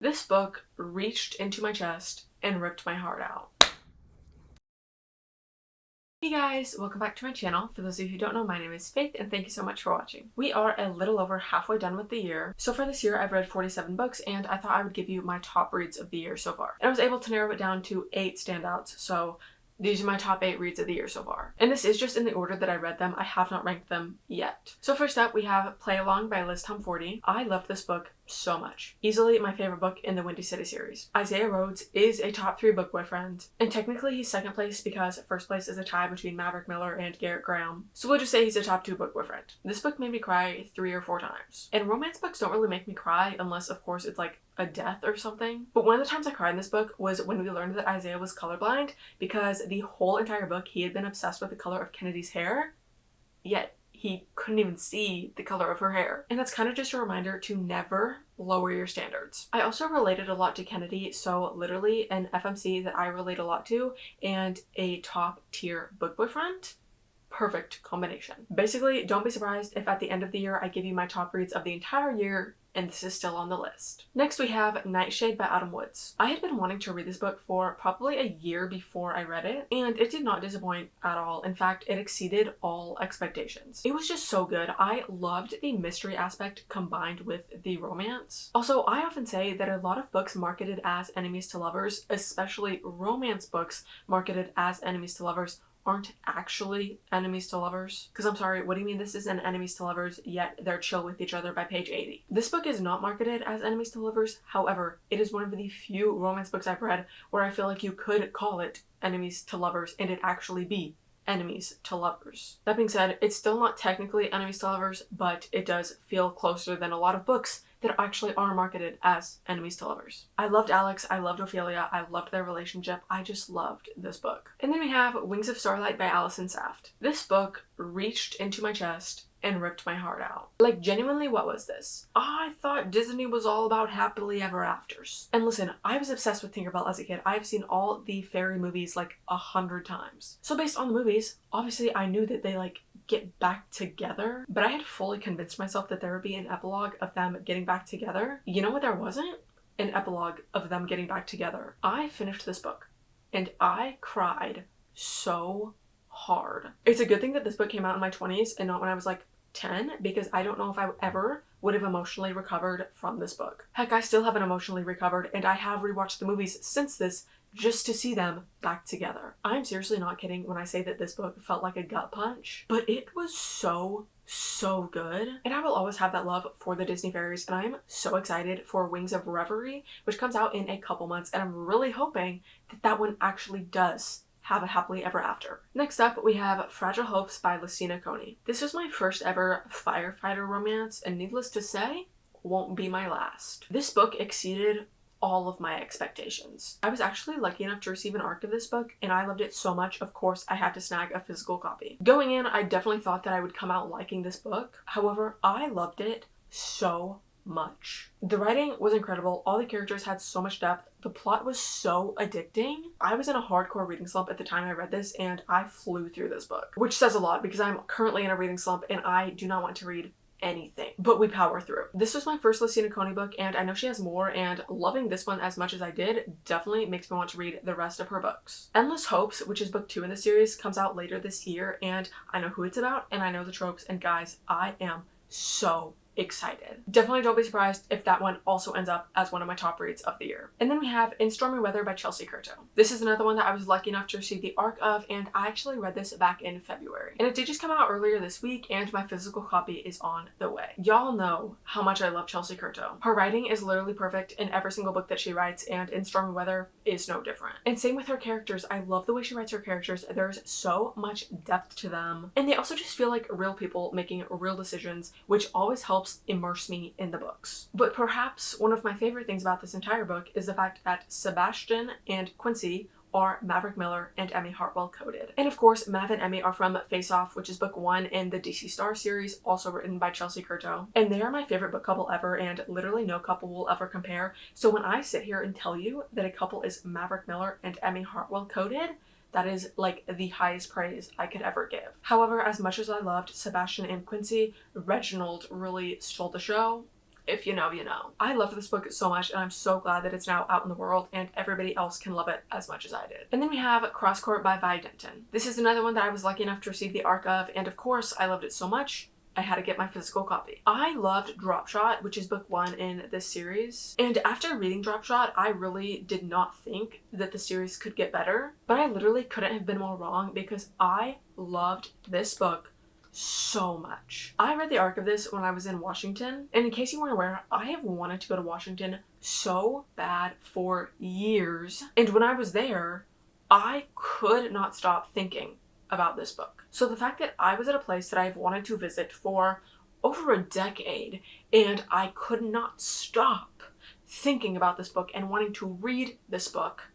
This book reached into my chest and ripped my heart out. Hey guys, welcome back to my channel. For those of you who don't know, my name is Faith and thank you so much for watching. We are a little over halfway done with the year. So for this year, I've read 47 books and I thought I would give you my top reads of the year so far. And I was able to narrow it down to 8 standouts, so these are my top 8 reads of the year so far. And this is just in the order that I read them. I have not ranked them yet. So first up, we have Play Along by Liz Tomforty. I loved this book so much. Easily my favorite book in the Windy City series. Isaiah Rhodes is a top 3 book boyfriend, and technically he's second place because first place is a tie between Maverick Miller and Garrett Graham. So we'll just say he's a top 2 book boyfriend. This book made me cry 3 or 4 times. And romance books don't really make me cry unless, of course, it's like a death or something. But one of the times I cried in this book was when we learned that Isaiah was colorblind, because the whole entire book he had been obsessed with the color of Kennedy's hair, yet he couldn't even see the color of her hair. And that's kind of just a reminder to never lower your standards. I also related a lot to Kennedy, so literally an FMC that I relate a lot to and a top tier book boyfriend. Perfect combination. Basically, don't be surprised if at the end of the year I give you my top reads of the entire year and this is still on the list. Next we have Nightshade by Autumn Woods. I had been wanting to read this book for probably a year before I read it, and it did not disappoint at all. In fact, it exceeded all expectations. It was just so good. I loved the mystery aspect combined with the romance. Also, I often say that a lot of books marketed as enemies to lovers, especially romance books marketed as enemies to lovers, aren't actually enemies to lovers. Because I'm sorry, what do you mean this isn't enemies to lovers, yet they're chill with each other by page 80? This book is not marketed as enemies to lovers. However, it is one of the few romance books I've read where I feel like you could call it enemies to lovers and it actually be enemies to lovers. That being said, it's still not technically enemies to lovers, but it does feel closer than a lot of books that actually are marketed as enemies to lovers. I loved Alex, I loved Ophelia, I loved their relationship. I just loved this book. And then we have Wings of Starlight by Allison Saft. This book reached into my chest and ripped my heart out. Like, genuinely, what was this? I thought Disney was all about happily ever afters. And listen, I was obsessed with Tinkerbell as a kid. I've seen all the fairy movies like 100 times. So based on the movies, obviously I knew that they like get back together, but I had fully convinced myself that there would be an epilogue of them getting back together. You know what there wasn't? An epilogue of them getting back together. I finished this book and I cried so hard. It's a good thing that this book came out in my 20s and not when I was like 10, because I don't know if I ever would have emotionally recovered from this book. Heck, I still haven't emotionally recovered, and I have rewatched the movies since this just to see them back together. I'm seriously not kidding when I say that this book felt like a gut punch, but it was so good. And I will always have that love for the Disney fairies, and I am so excited for Wings of Reverie, which comes out in a couple months, and I'm really hoping that that one actually does have a happily ever after. Next up, we have Fragile Hopes by Lucina Coney. This was my first ever firefighter romance, and needless to say, won't be my last. This book exceeded all of my expectations. I was actually lucky enough to receive an ARC of this book, and I loved it so much, of course, I had to snag a physical copy. Going in, I definitely thought that I would come out liking this book. However, I loved it so much. The writing was incredible. All the characters had so much depth. The plot was so addicting. I was in a hardcore reading slump at the time I read this, and I flew through this book, which says a lot because I'm currently in a reading slump and I do not want to read anything, but we power through. This was my first Lucina Coney book, and I know she has more, and loving this one as much as I did definitely makes me want to read the rest of her books. Endless Hopes, which is book 2 in the series, comes out later this year, and I know who it's about, and I know the tropes, and guys, I am so excited. Definitely don't be surprised if that one also ends up as one of my top reads of the year. And then we have In Stormy Weather by Chelsea Curto. This is another one that I was lucky enough to receive the ARC of, and I actually read this back in February. And it did just come out earlier this week, and my physical copy is on the way. Y'all know how much I love Chelsea Curto. Her writing is literally perfect in every single book that she writes, and In Stormy Weather is no different. And same with her characters. I love the way she writes her characters. There's so much depth to them, and they also just feel like real people making real decisions, which always helps immerse me in the books. But perhaps one of my favorite things about this entire book is the fact that Sebastian and Quincy are Maverick Miller and Emmy Hartwell coded. And of course, Mav and Emmy are from Face Off, which is book 1 in the DC Star series, also written by Chelsea Curto. And they are my favorite book couple ever, and literally no couple will ever compare. So when I sit here and tell you that a couple is Maverick Miller and Emmy Hartwell coded, that is like the highest praise I could ever give. However, as much as I loved Sebastian and Quincy, Reginald really stole the show. If you know, you know. I loved this book so much, and I'm so glad that it's now out in the world and everybody else can love it as much as I did. And then we have Cross Court by Vi Denton. This is another one that I was lucky enough to receive the ARC of, and of course I loved it so much I had to get my physical copy. I loved Drop Shot, which is book 1 in this series. And after reading Drop Shot, I really did not think that the series could get better, but I literally couldn't have been more wrong because I loved this book so much. I read the arc of this when I was in Washington, and in case you weren't aware, I have wanted to go to Washington so bad for years, and when I was there, I could not stop thinking about this book. So the fact that I was at a place that I've wanted to visit for over a decade, and I could not stop thinking about this book and wanting to read this book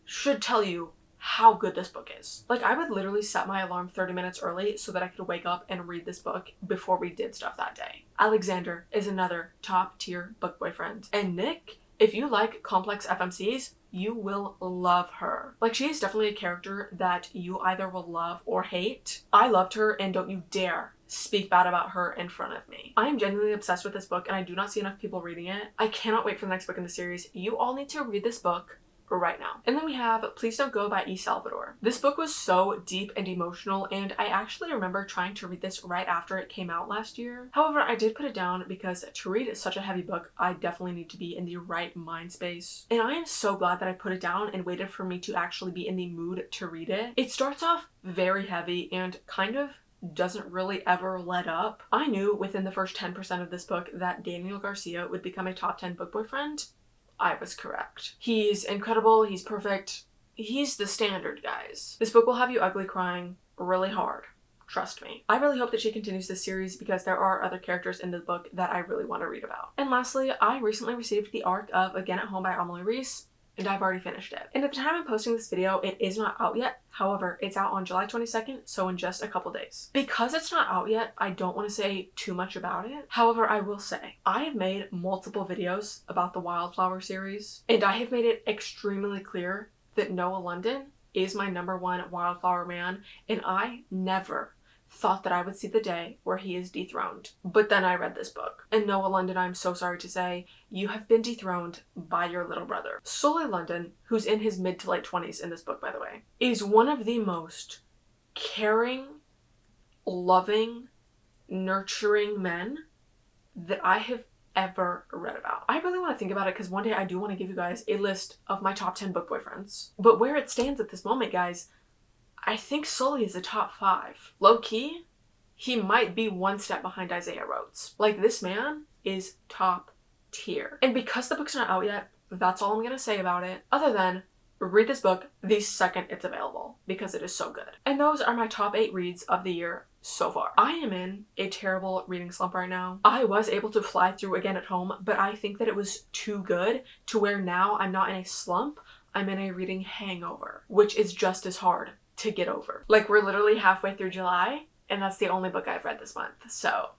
should tell you how good this book is. Like, I would literally set my alarm 30 minutes early so that I could wake up and read this book before we did stuff that day. Alexander is another top tier book boyfriend. And Nick, if you like complex FMCs, you will love her. Like, she is definitely a character that you either will love or hate. I loved her, and don't you dare speak bad about her in front of me. I am genuinely obsessed with this book, and I do not see enough people reading it. I cannot wait for the next book in the series. You all need to read this book right now. And then we have Please Don't Go by E. Salvador. This book was so deep and emotional, and I actually remember trying to read this right after it came out last year. However, I did put it down because to read such a heavy book, I definitely need to be in the right mind space. And I am so glad that I put it down and waited for me to actually be in the mood to read it. It starts off very heavy and kind of doesn't really ever let up. I knew within the first 10% of this book that Daniel Garcia would become a top 10 book boyfriend. I was correct. He's incredible, he's perfect, he's the standard, guys. This book will have you ugly crying really hard. Trust me. I really hope that she continues this series because there are other characters in the book that I really want to read about. And lastly, I recently received the arc of Again at Home by Emily Reese, and I've already finished it. And at the time I'm posting this video, it is not out yet. However, it's out on July 22nd, so in just a couple days. Because it's not out yet, I don't want to say too much about it. However, I will say, I have made multiple videos about the Wildflower series, and I have made it extremely clear that Noah London is my #1 Wildflower man, and I never thought that I would see the day where he is dethroned. But then I read this book. And Noah London, I'm so sorry to say, you have been dethroned by your little brother. Sully London, who's in his mid to late 20s in this book, by the way, is one of the most caring, loving, nurturing men that I have ever read about. I really want to think about it because one day I do want to give you guys a list of my top 10 book boyfriends. But where it stands at this moment, guys, I think Sully is a top 5. Low-key, he might be one step behind Isaiah Rhodes. Like, this man is top tier. And because the book's not out yet, that's all I'm gonna say about it, other than read this book the second it's available because it is so good. And those are my top 8 reads of the year so far. I am in a terrible reading slump right now. I was able to fly through Again at Home, but I think that it was too good to where now I'm not in a slump, I'm in a reading hangover, which is just as hard to get over. Like, we're literally halfway through July, and that's the only book I've read this month, so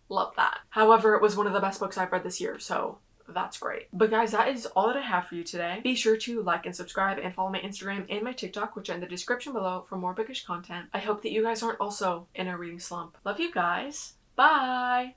love that. However, it was one of the best books I've read this year, so that's great. But guys, that is all that I have for you today. Be sure to like and subscribe and follow my Instagram and my TikTok, which are in the description below for more bookish content. I hope that you guys aren't also in a reading slump. Love you guys. Bye!